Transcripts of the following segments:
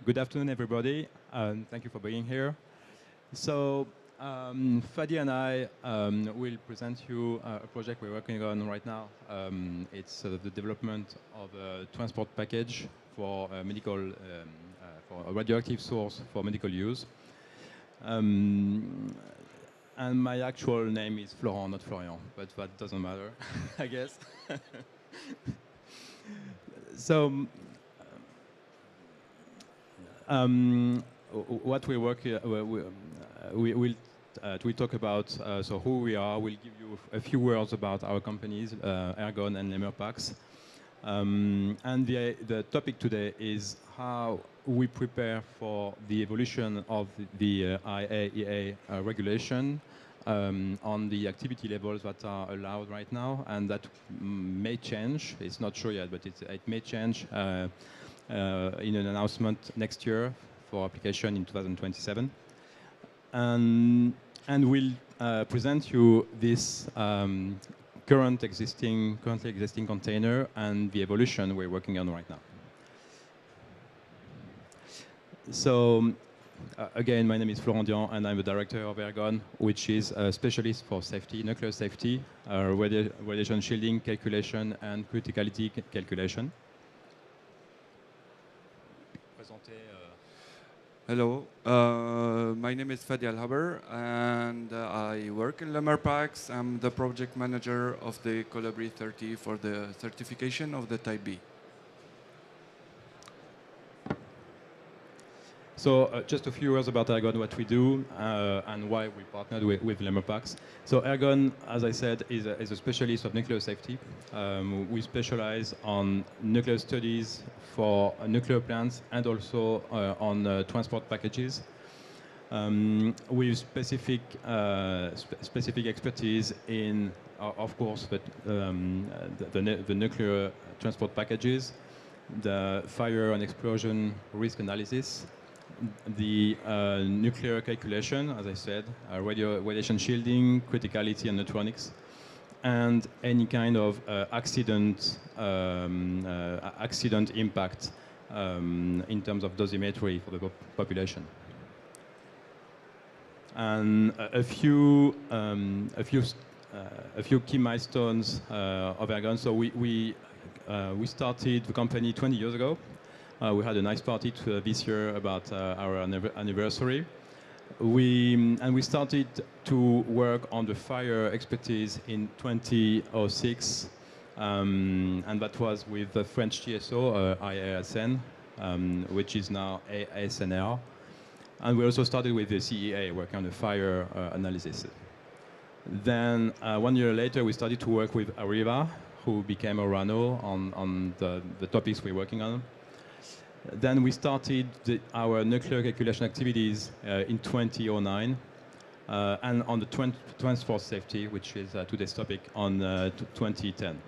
Good afternoon, everybody. Thank you for being here. So, Fady and I will present you a project we're working on right now. It's the development of a transport package for for a radioactive source for medical use. And my actual name is Florian, not Florian, but that doesn't matter, I guess. So, what we work we talk about so who we are. We'll give you a few words about our companies, Aergon and Lemer Pax. And the topic today is how we prepare for the evolution of the IAEA regulation on the activity levels that are allowed right now, and that may change. It's not sure yet, but it may change in an announcement next year for application in 2027. And we'll present you this currently existing container and the evolution we're working on right now. So, again, my name is Florian Dian, and I'm the director of Aergon, which is a specialist for safety, nuclear safety, radiation shielding calculation, and criticality calculation. Hello, my name is Fady Haber, and I work in Lemer Pax. I'm the project manager of the Colibri 30 for the certification of the Type-B. So just a few words about Aergon, what we do, and why we partnered with Lemer Pax. So Aergon, as I said, is a specialist of nuclear safety. We specialize on nuclear studies for nuclear plants and also on transport packages. With specific expertise in, of course, the nuclear transport packages, the fire and explosion risk analysis, the nuclear calculation, as I said, radiation shielding, criticality, and neutronics, and any kind of accident impact in terms of dosimetry for the population. And a few key milestones of Aergon. So we started the company 20 years ago. We had a nice party this year about our anniversary. We started to work on the fire expertise in 2006, and that was with the French TSO, IASN, which is now ASNR. And we also started with the CEA, working on the fire analysis. Then 1 year later, we started to work with Arriva, who became Orano on the topics we're working on. Then we started our nuclear calculation activities in 2009, and on the transport safety, which is today's topic, on 2010.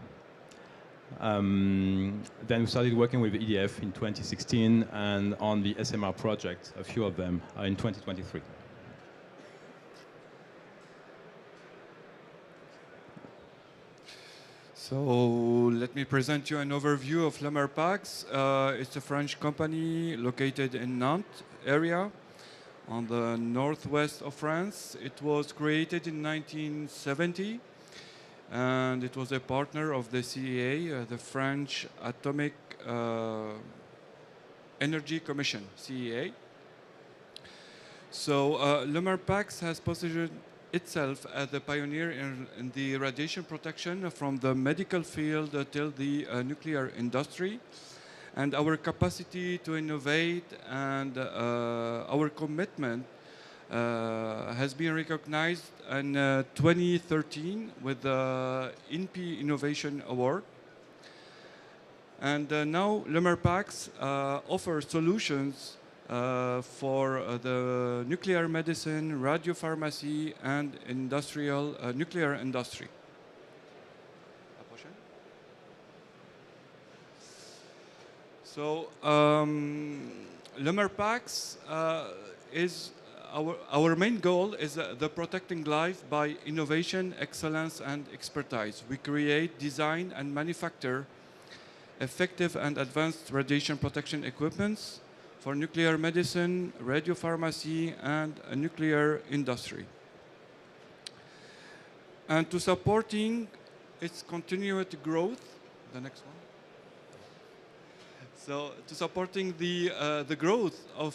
Then we started working with EDF in 2016, and on the SMR project, a few of them, in 2023. So let me present you an overview of Lemer Pax. It's a French company located in Nantes area on the northwest of France. It was created in 1970, and it was a partner of the CEA, the French Atomic Energy Commission, CEA. So Lemer Pax has positioned itself as a pioneer in the radiation protection from the medical field till the nuclear industry. And our capacity to innovate and our commitment has been recognized in 2013 with the INPI Innovation Award. And now Lemer Pax offers solutions for the nuclear medicine, radiopharmacy, and industrial nuclear industry. So Lemer Pax is our main goal is the protecting life by innovation, excellence, and expertise. We create, design, and manufacture effective and advanced radiation protection equipments for nuclear medicine, radiopharmacy, and nuclear industry. And to supporting its continued growth, the next one. So to supporting the growth of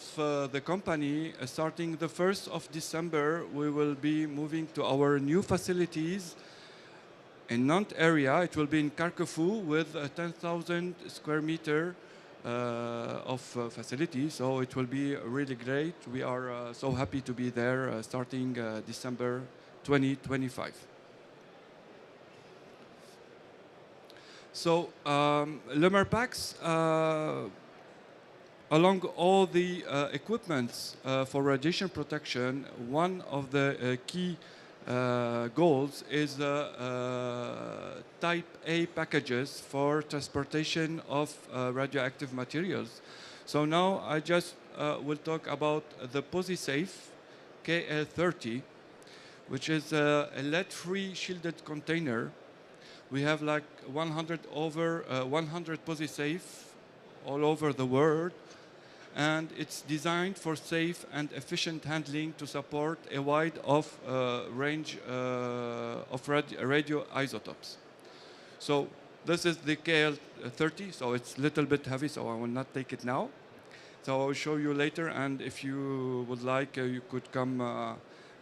the company, starting the 1st of December, we will be moving to our new facilities in Nantes area. It will be in Carquefou with 10,000 square meter of facility. So it will be really great. We are so happy to be there starting December 2025. So Lemer Pax, along all the equipments for radiation protection, one of the key goals is Type A packages for transportation of radioactive materials. So now I just will talk about the PosiSafe KL30, which is a lead-free shielded container. We have like 100 PosiSafe all over the world, and it's designed for safe and efficient handling to support a wide range of radioisotopes. So this is the KL30, so it's a little bit heavy, so I will not take it now. So I will show you later, and if you would like, you could come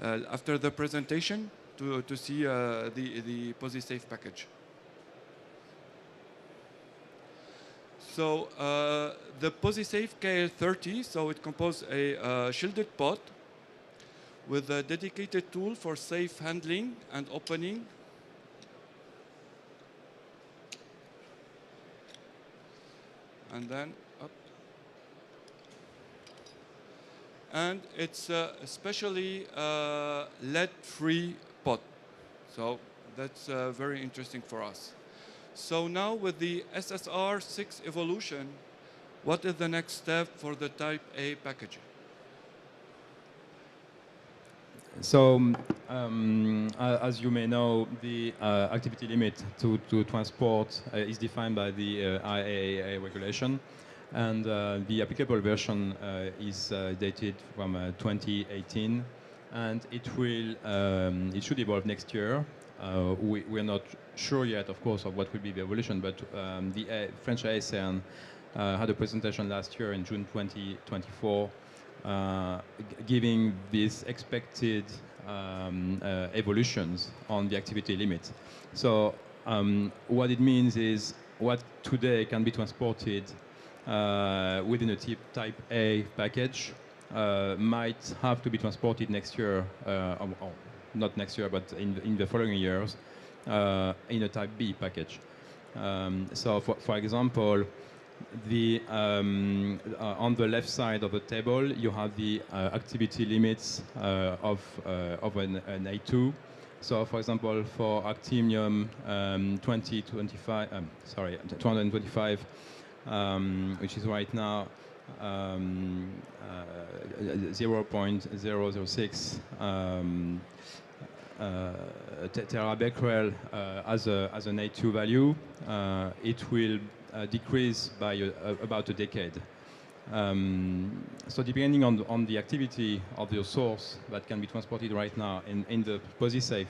after the presentation to see the PosiSafe package. So the PosiSafe KL30, so it composes a shielded pod with a dedicated tool for safe handling and opening. And then up. And it's especially lead-free pod. So that's very interesting for us. So now with the SSR-6 evolution, what is the next step for the Type A packaging? So, as you may know, the activity limit to transport is defined by the IAEA regulation, and the applicable version is dated from 2018, and it should evolve next year. We're not sure yet, of course, of what will be the evolution, but the French ASN had a presentation last year in June 2024, giving these expected evolutions on the activity limit. So what it means is what today can be transported within a Type A package might have to be transported next year, or not next year, but in the following years, in a Type B package. So, for example, on the left side of the table, you have the activity limits of an A2. So, for example, for actinium 225, which is right now 0.006 terabecquerel as an A2 value, it will decrease by about a decade. So depending on the activity of your source that can be transported right now in the PosiSafe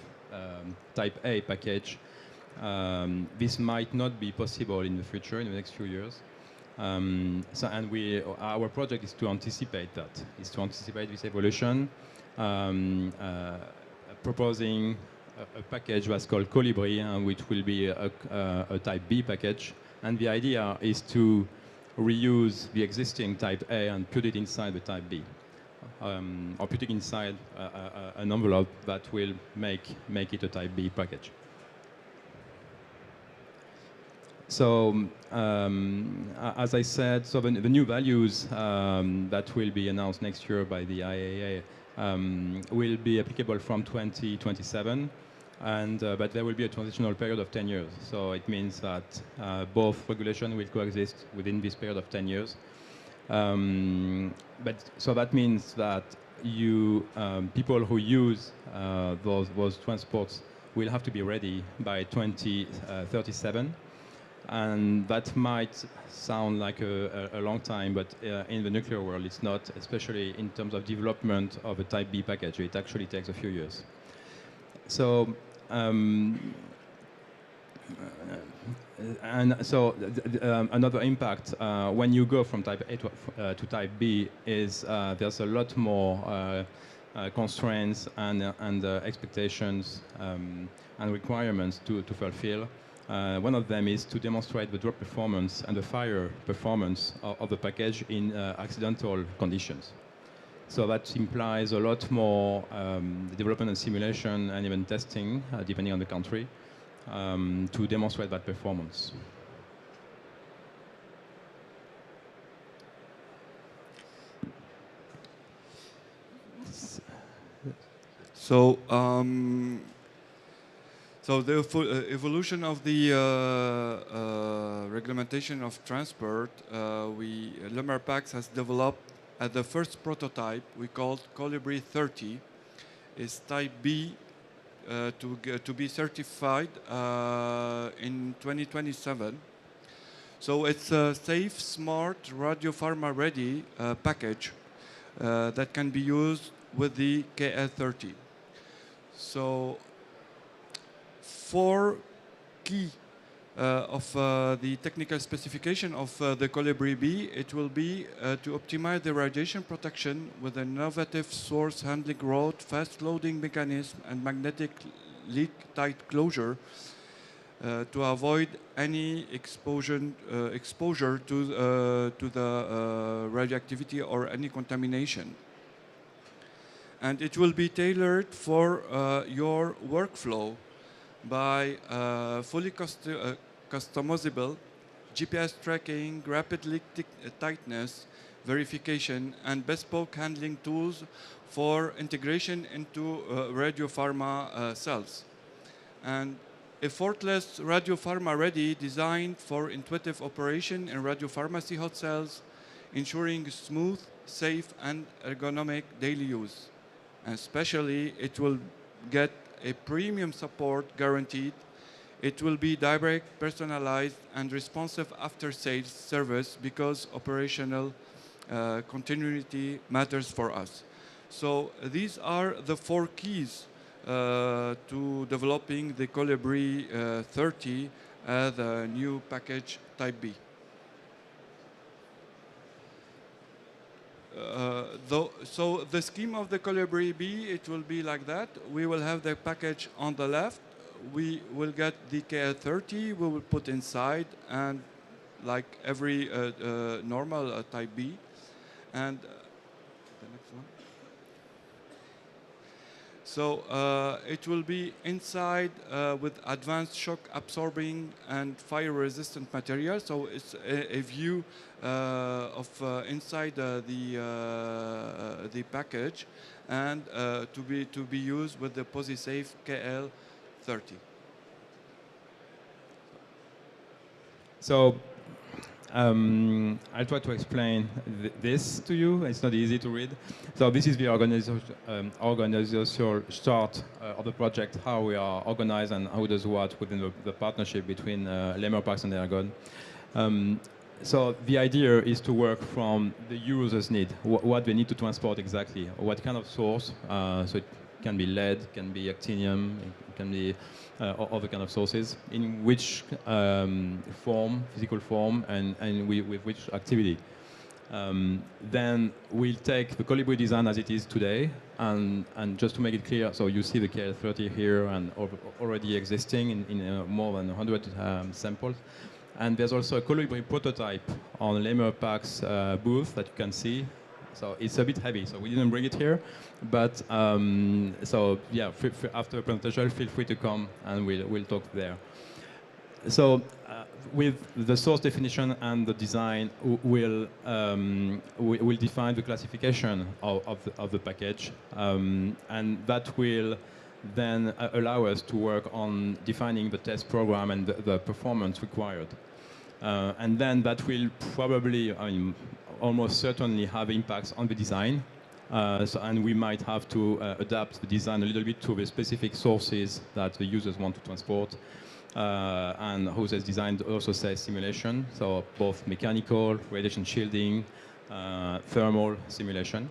Type A package, this might not be possible in the future, in the next few years. Our project is to anticipate that, this evolution, proposing a package that's called Colibri, which will be a Type B package. And the idea is to reuse the existing Type A and put it inside the Type B, or put it inside an envelope that will make it a Type B package. So, as I said, so the new values that will be announced next year by the IAEA will be applicable from 2027, but there will be a transitional period of 10 years. So it means that both regulations will coexist within this period of 10 years. So that means that people who use those transports will have to be ready by 2037. And that might sound like a long time, but in the nuclear world it's not, especially in terms of development of a Type B package. It actually takes a few years. So, another impact when you go from Type A to Type B is there's a lot more constraints and expectations and requirements to fulfill. One of them is to demonstrate the drop performance and the fire performance of the package in accidental conditions. So that implies a lot more development and simulation and even testing, depending on the country, to demonstrate that performance. So, so the evolution of the regulation of transport, Lemer Pax has developed at the first prototype we called Colibri 30, is Type B to be certified in 2027. So it's a safe, smart, radiopharma ready package that can be used with the KL30. So 4 key of the technical specification of the Colibri B, it will be to optimize the radiation protection with an innovative source handling rod, fast loading mechanism, and magnetic leak tight closure to avoid any exposure to the radioactivity or any contamination. And it will be tailored for your workflow by fully customizable GPS tracking, rapid leak tightness verification, and bespoke handling tools for integration into radiopharma cells. And effortless radiopharma ready, designed for intuitive operation in radiopharmacy hot cells, ensuring smooth, safe, and ergonomic daily use. And especially, it will get a premium support guaranteed. It will be direct, personalized, and responsive after-sales service because operational continuity matters for us. So these are the 4 keys to developing the Colibri 30 as a new package Type B. So the scheme of the Colibri B, it will be like that. We will have the package on the left. We will get the KL30, we will put inside, and like every normal Type B. And the next one. So it will be inside with advanced shock absorbing and fire resistant material. So it's a view of inside the package, and to be used with the PosiSafe KL30. So I'll try to explain this to you. It's not easy to read. So this is the organizational chart of the project, how we are organized and who does what within the partnership between Lemer Pax and Aergon. So the idea is to work from the users' need, what they need to transport exactly, what kind of source. So it can be lead, can be actinium, it can be other kind of sources, in which form, physical form, and with which activity. Then we'll take the Colibri design as it is today, and just to make it clear, so you see the KL30 here and already existing in more than 100 samples. And there's also a Colibri prototype on Lemer Pax booth that you can see. So it's a bit heavy, so we didn't bring it here. But so yeah, after the presentation, feel free to come and we'll talk there. So with the source definition and the design, we'll define the classification of the package, and that will then allow us to work on defining the test program and the performance required. And then that will probably, I mean, almost certainly have impacts on the design. And we might have to adapt the design a little bit to the specific sources that the users want to transport. and who has designed also says simulation, so both mechanical, radiation shielding, thermal simulation.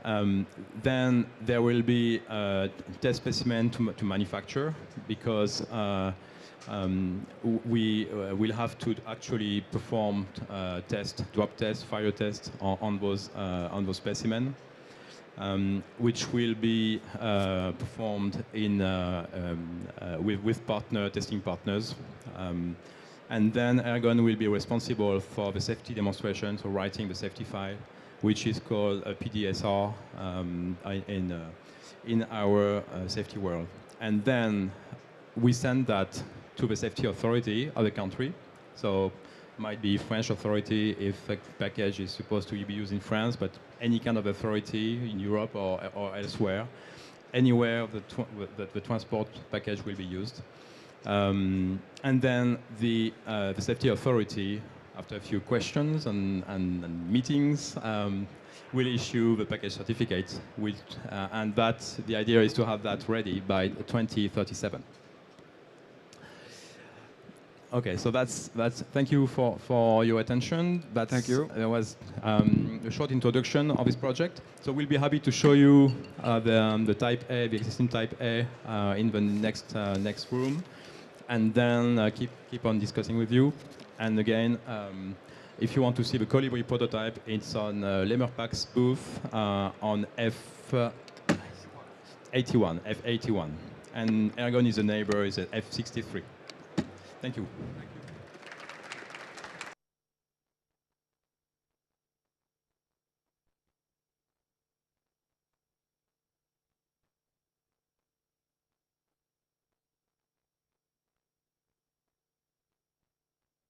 Then there will be a test specimen to manufacture, because we will have to actually perform drop tests, fire tests on those specimens, which will be performed with testing partners. And then Aergon will be responsible for the safety demonstration, so writing the safety file, which is called a PDSR in our safety world. And then we send that to the safety authority of the country. So might be French authority if a package is supposed to be used in France, but any kind of authority in Europe or elsewhere, anywhere that the transport package will be used. And then the safety authority, after a few questions and meetings, will issue the package certificate, and the idea is to have that ready by 2037. Okay, so that's. Thank you for your attention. Thank you. There was a short introduction of this project. So we'll be happy to show you the Type A, the existing Type A, in the next room, and then keep on discussing with you. And again, if you want to see the Colibri prototype, it's on Lemer Pax booth on F81, and Aergon is a neighbor, is at F63. Thank you.